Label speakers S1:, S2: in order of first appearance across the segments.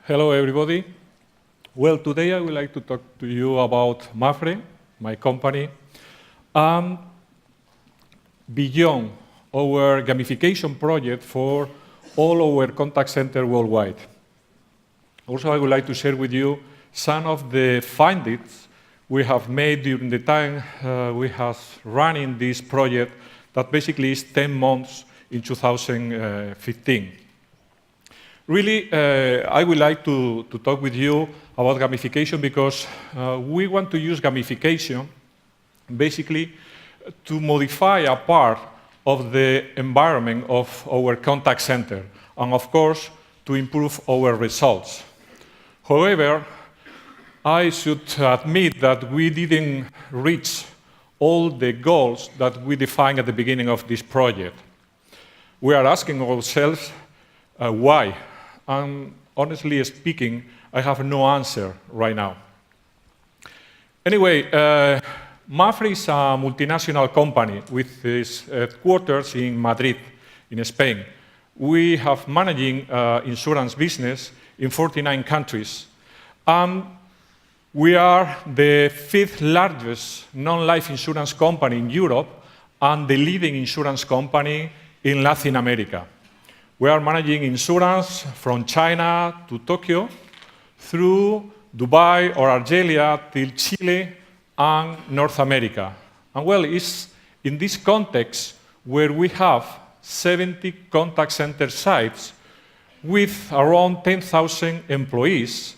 S1: Hello, everybody. Well, today I would like to talk to you about Mapfre, my company, beyond our gamification project for all our contact center worldwide. Also, I would like to share with you some of the findings we have made during the time we have running this project that basically is 10 months in 2015. Really, I would like to talk with you about gamification because we want to use gamification basically to modify a part of the environment of our contact center and, of course, to improve our results. However, I should admit that we didn't reach all the goals that we defined at the beginning of this project. We are asking ourselves why. And honestly speaking, I have no answer right now. Anyway, Mapfre is a multinational company with its headquarters in Madrid, in Spain. We have managing insurance business in 49 countries. We are the 5th largest non-life insurance company in Europe and the leading insurance company in Latin America. We are managing insurance from China to Tokyo, through Dubai or Algeria till Chile and North America. And well, it's in this context where we have 70 contact center sites with around 10,000 employees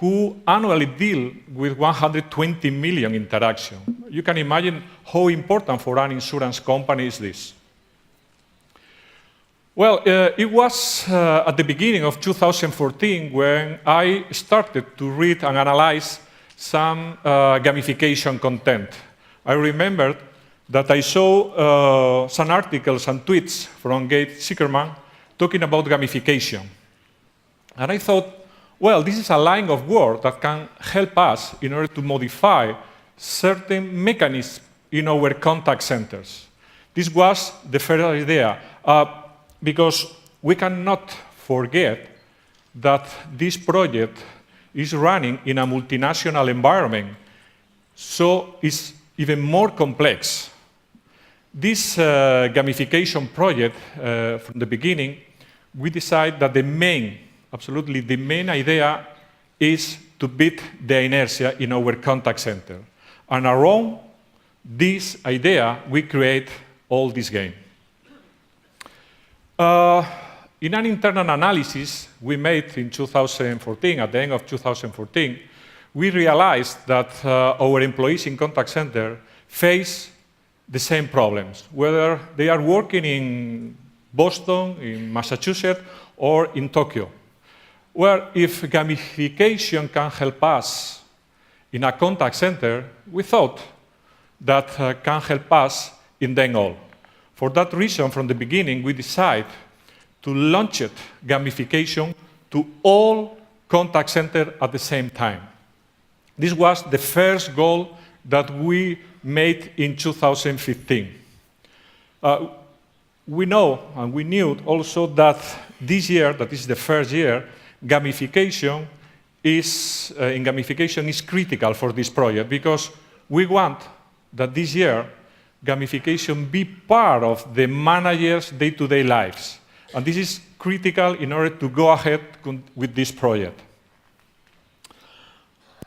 S1: who annually deal with 120 million interactions. You can imagine how important for an insurance company is this. Well, it was at the beginning of 2014 when I started to read and analyze some gamification content. I remembered that I saw some articles and tweets from Gabe Sickerman talking about gamification. And I thought, well, this is a line of work that can help us in order to modify certain mechanisms in our contact centers. This was the first idea. Because we cannot forget that this project is running in a multinational environment, so it's even more complex. This gamification project, from the beginning, we decided that absolutely the main idea is to beat the inertia in our contact center. And around this idea, we create all this game. In an internal analysis we made in 2014, at the end of 2014, we realized that our employees in contact center face the same problems, whether they are working in Boston, in Massachusetts, or in Tokyo. Where if gamification can help us in a contact center, we thought that can help us in them all. For that reason, from the beginning, we decided to launch gamification to all contact centers at the same time. This was the first goal that we made in 2015. We know and we knew also that this year, that is the first year, gamification is critical for this project because we want that this year gamification be part of the managers' day-to-day lives. And this is critical in order to go ahead with this project.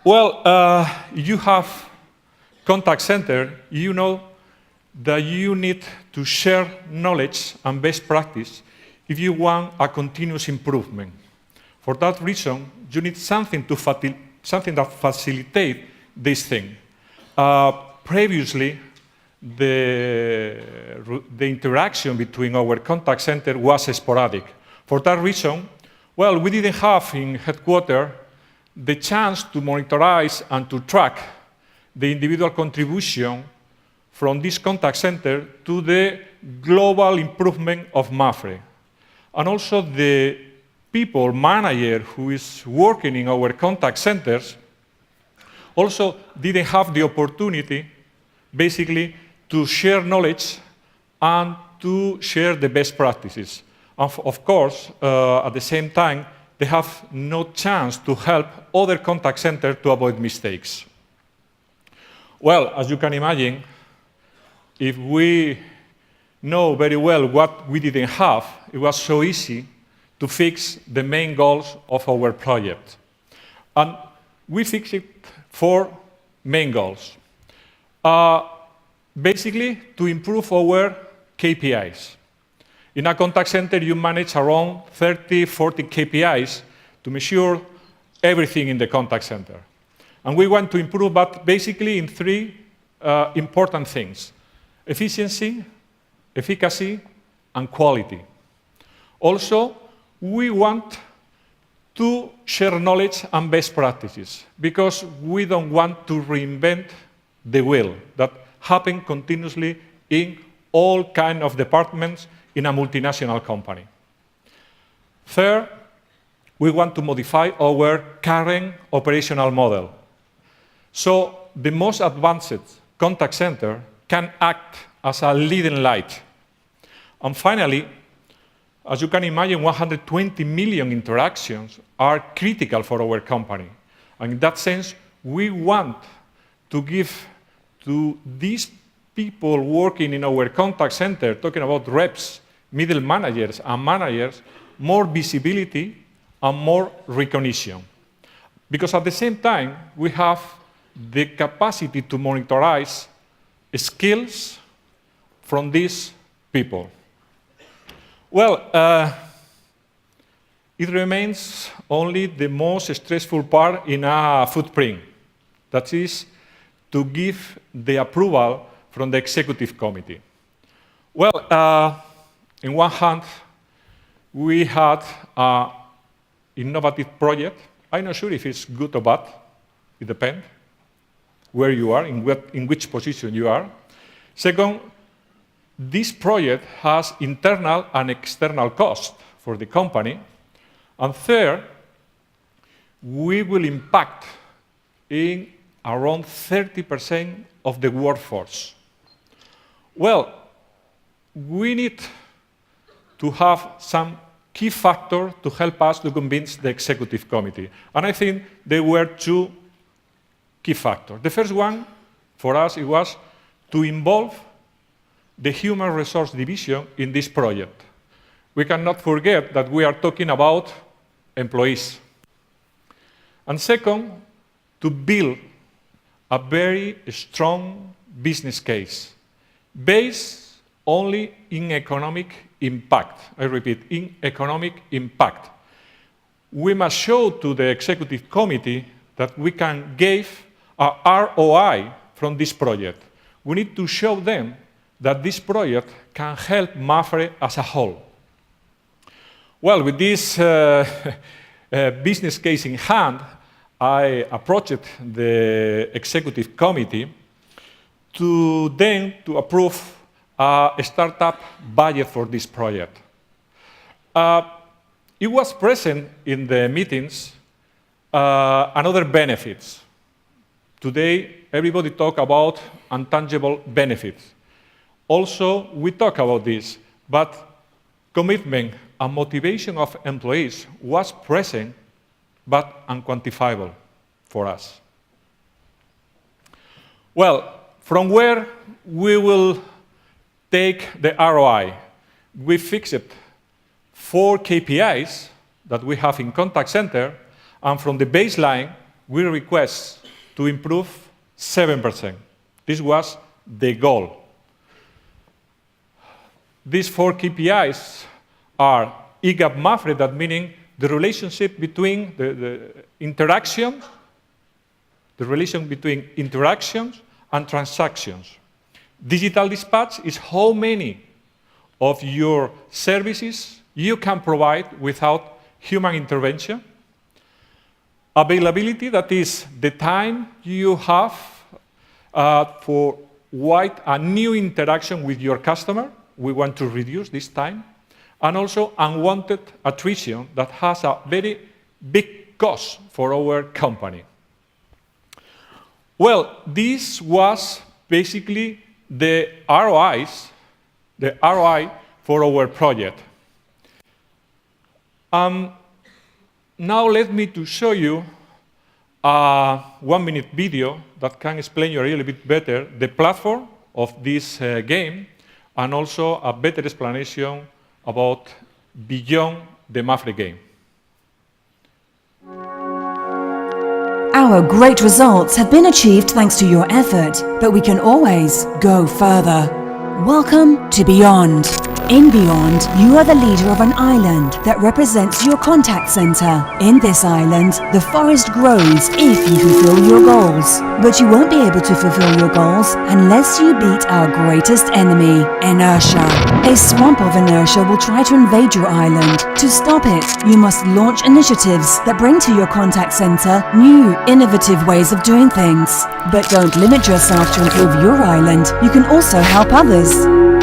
S1: Well, you have contact center, you know that you need to share knowledge and best practice if you want a continuous improvement. For that reason, you need something that facilitates this thing. Previously, the interaction between our contact center was sporadic. For that reason, well, we didn't have in headquarters the chance to monitorize and to track the individual contribution from this contact center to the global improvement of Mapfre. And also the people, manager who is working in our contact centers also didn't have the opportunity, basically, to share knowledge and to share the best practices. Of course, at the same time, they have no chance to help other contact centers to avoid mistakes. Well, as you can imagine, if we know very well what we didn't have, it was so easy to fix the main goals of our project. And we fixed it 4 main goals. Basically, to improve our KPIs. In a contact center, you manage around 30, 40 KPIs to measure everything in the contact center. And we want to improve, but basically in 3 important things: efficiency, efficacy, and quality. Also, we want to share knowledge and best practices, because we don't want to reinvent the wheel that happens continuously in all kinds of departments in a multinational company. Third, we want to modify our current operational model. So the most advanced contact center can act as a leading light. And finally, as you can imagine, 120 million interactions are critical for our company. And in that sense, we want to give to these people working in our contact center, talking about reps, middle managers, and managers, more visibility and more recognition. Because at the same time, we have the capacity to monitorize skills from these people. Well, it remains only the most stressful part in a footprint. That is to give the approval from the executive committee. Well, in one hand, we had an innovative project. I'm not sure if it's good or bad. It depends where you are, in which position you are. Second, this project has internal and external costs for the company. And third, we will impact in around 30% of the workforce. Well, we need to have some key factor to help us to convince the executive committee. And I think there were 2 key factors. The first one, for us, it was to involve the human resource division in this project. We cannot forget that we are talking about employees. And second, to build a very strong business case based only in economic impact. I repeat, in economic impact. We must show to the executive committee that we can give a ROI from this project. We need to show them that this project can help Mapfre as a whole. Well, with this business case in hand, I approached the executive committee to approve a startup budget for this project. It was present in the meetings another benefits. Today, everybody talk about intangible benefits. Also, we talk about this, but commitment and motivation of employees was present, but unquantifiable for us. Well, from where we will take the ROI? We fixed 4 KPIs that we have in contact center, and from the baseline, we request to improve 7%. This was the goal. These 4 KPIs are EGAP Mapfre, that meaning the relationship between the relation between interactions and transactions. Digital dispatch is how many of your services you can provide without human intervention. Availability, that is the time you have for a new interaction with your customer. We want to reduce this time. And also unwanted attrition that has a very big cost for our company. Well, this was basically the ROI for our project. now let me to show you a 1-minute video that can explain you a little bit better the platform of this game, and also a better explanation about beyond the Mapfre game.
S2: Our great results have been achieved thanks to your effort, but we can always go further. Welcome to Beyond. In Beyond, you are the leader of an island that represents your contact center. In this island, the forest grows if you fulfill your goals. But you won't be able to fulfill your goals unless you beat our greatest enemy, inertia. A swamp of inertia will try to invade your island. To stop it, you must launch initiatives that bring to your contact center new, innovative ways of doing things. But don't limit yourself to improve your island. You can also help others.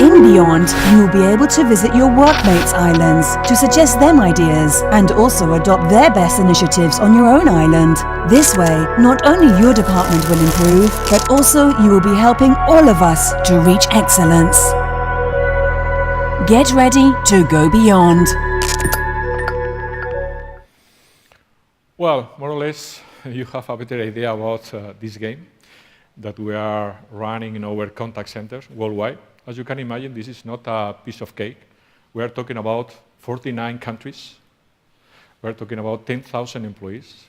S2: In Beyond, you will be able to visit your workmates' islands to suggest them ideas and also adopt their best initiatives on your own island. This way, not only your department will improve, but also you will be helping all of us to reach excellence. Get ready to go beyond.
S1: Well, more or less, you have a better idea about this game that we are running in our contact centers worldwide. As you can imagine, this is not a piece of cake. We are talking about 49 countries. We are talking about 10,000 employees.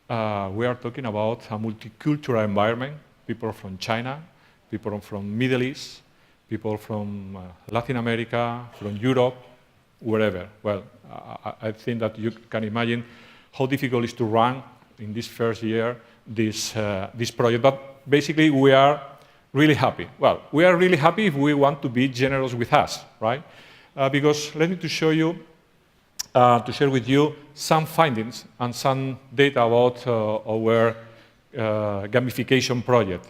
S1: We are talking about a multicultural environment, people from China, people from Middle East, people from Latin America, from Europe, wherever. Well, I think that you can imagine how difficult it is to run in this first year this project. But basically, we are really happy. Well, we are really happy if we want to be generous with us, right? Because let me to show you, to share with you some findings and some data about our gamification project.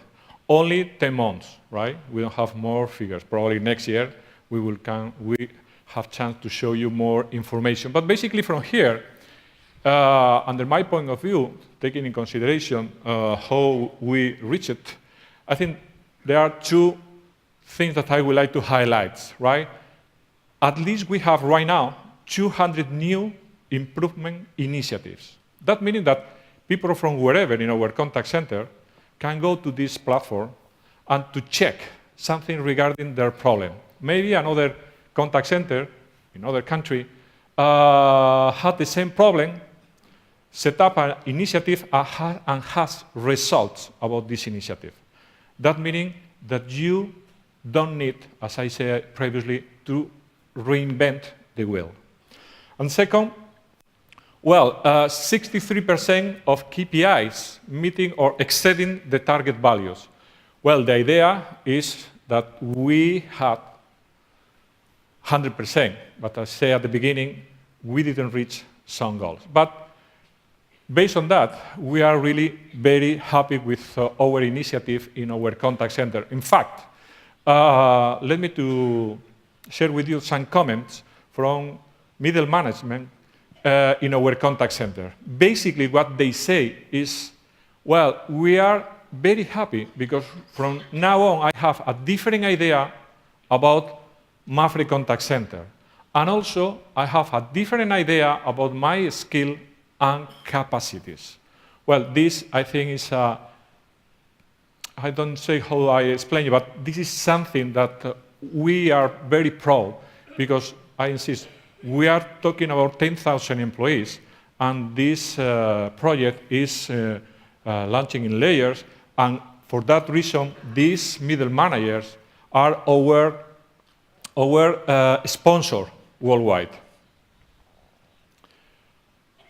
S1: Only 10 months, right? We don't have more figures. Probably next year we have chance to show you more information. But basically from here, under my point of view, taking in consideration how we reach it, I think there are two things that I would like to highlight, right? At least we have right now 200 new improvement initiatives. That meaning that people from wherever in our contact center can go to this platform and to check something regarding their problem. Maybe another contact center in another country had the same problem, set up an initiative and has results about this initiative. That meaning that you don't need, as I said previously, to reinvent the wheel. And second, well, 63% of KPIs meeting or exceeding the target values. Well, the idea is that we had 100%, but as I said at the beginning, we didn't reach some goals. But based on that, we are really very happy with our initiative in our contact center. In fact, let me to share with you some comments from middle management in our contact center. Basically, what they say is, well, we are very happy because from now on, I have a different idea about Mapfre Contact Center. And also, I have a different idea about my skill and capacities. Well, this, I think, is I don't say how I explain it, but this is something that we are very proud because, I insist, we are talking about 10,000 employees, and this project is launching in layers, and for that reason, these middle managers are our sponsor worldwide.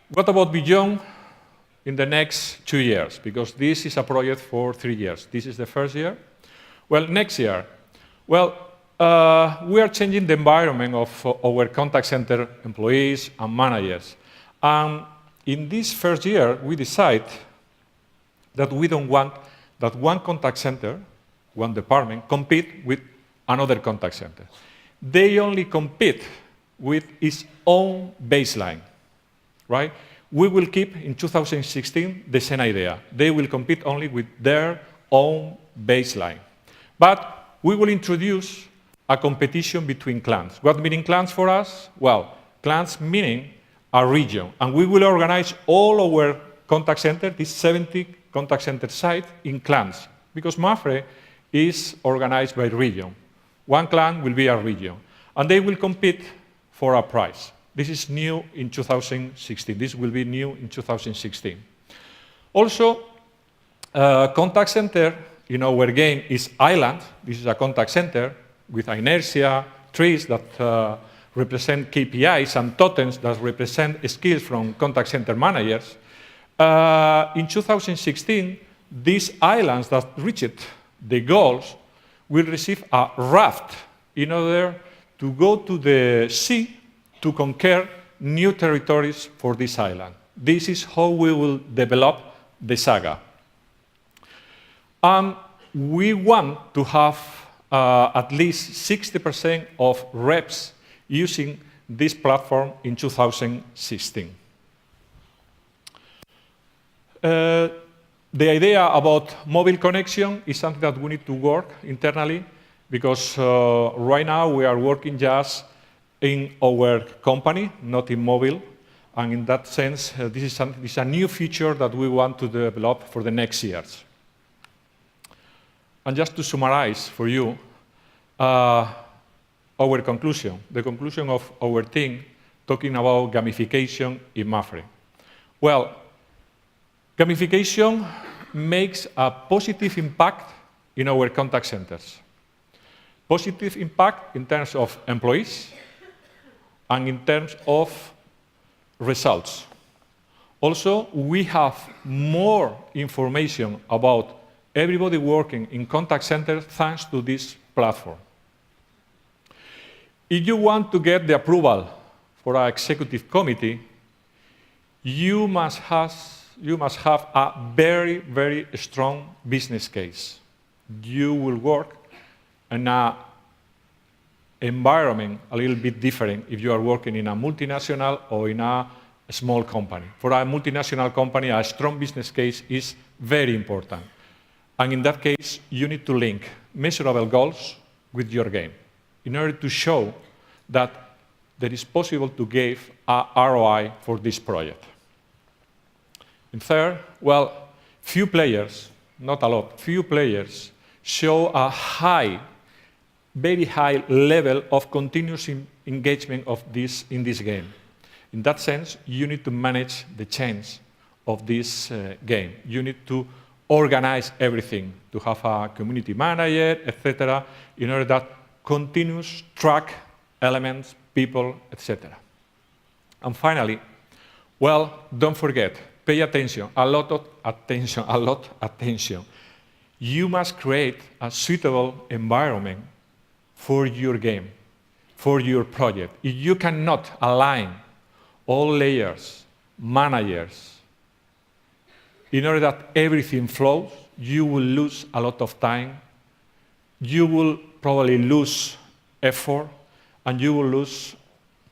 S1: What about beyond in the next 2 years? Because this is a project for 3 years. This is the first year. Well, next year, well, we are changing the environment of our contact center employees and managers. In this first year, we decide that we don't want that one contact center, one department, compete with another contact center. They only compete with its own baseline, right? We will keep, in 2016, the same idea. They will compete only with their own baseline. But we will introduce a competition between clans. What meaning clans for us? Well, clans meaning a region. And we will organize all our contact centers, these 70 contact center sites, in clans, because Mapfre is organized by region. One clan will be a region, and they will compete for a prize. This is new in 2016. This will be new in 2016. Also, contact center in our game is Island. This is a contact center with inertia, trees that represent KPIs, and totems that represent skills from contact center managers. In 2016, these islands that reached the goals will receive a raft in order to go to the sea to conquer new territories for this island. This is how we will develop the saga. We want to have at least 60% of reps using this platform in 2016. The idea about mobile connection is something that we need to work internally, because right now we are working just in our company, not in mobile. And in that sense, this is a new feature that we want to develop for the next years. And just to summarize for you, our conclusion, the conclusion of our team talking about gamification in Mapfre. Well, gamification makes a positive impact in our contact centers. Positive impact in terms of employees and in terms of results. Also, we have more information about everybody working in contact centers thanks to this platform. If you want to get the approval for our executive committee, you must have a very, very strong business case. You will work in an environment a little bit different if you are working in a multinational or in a small company. For a multinational company, a strong business case is very important. And in that case, you need to link measurable goals with your game in order to show that it is possible to give a ROI for this project. And third, well, few players, not a lot, few players show a very high level of continuous engagement in this game. In that sense, you need to manage the change of this game. You need to organize everything, to have a community manager, etc., in order that continuous track elements, people, etc. And finally, well, don't forget, pay attention, a lot of attention. You must create a suitable environment for your game, for your project. If you cannot align all layers, managers, in order that everything flows, you will lose a lot of time, you will probably lose effort, and you will lose,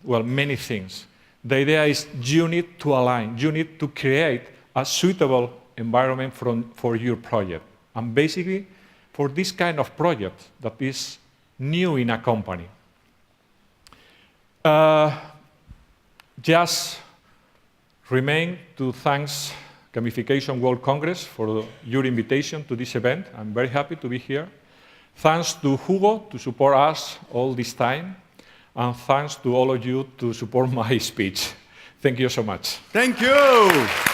S1: well, many things. The idea is you need to align, you need to create a suitable environment for your project. And basically, for this kind of project that is new in a company. Just remain to thank Gamification World Congress for your invitation to this event. I'm very happy to be here. Thanks to Hugo to support us all this time. And thanks to all of you to support my speech. Thank you so much.
S3: Thank you.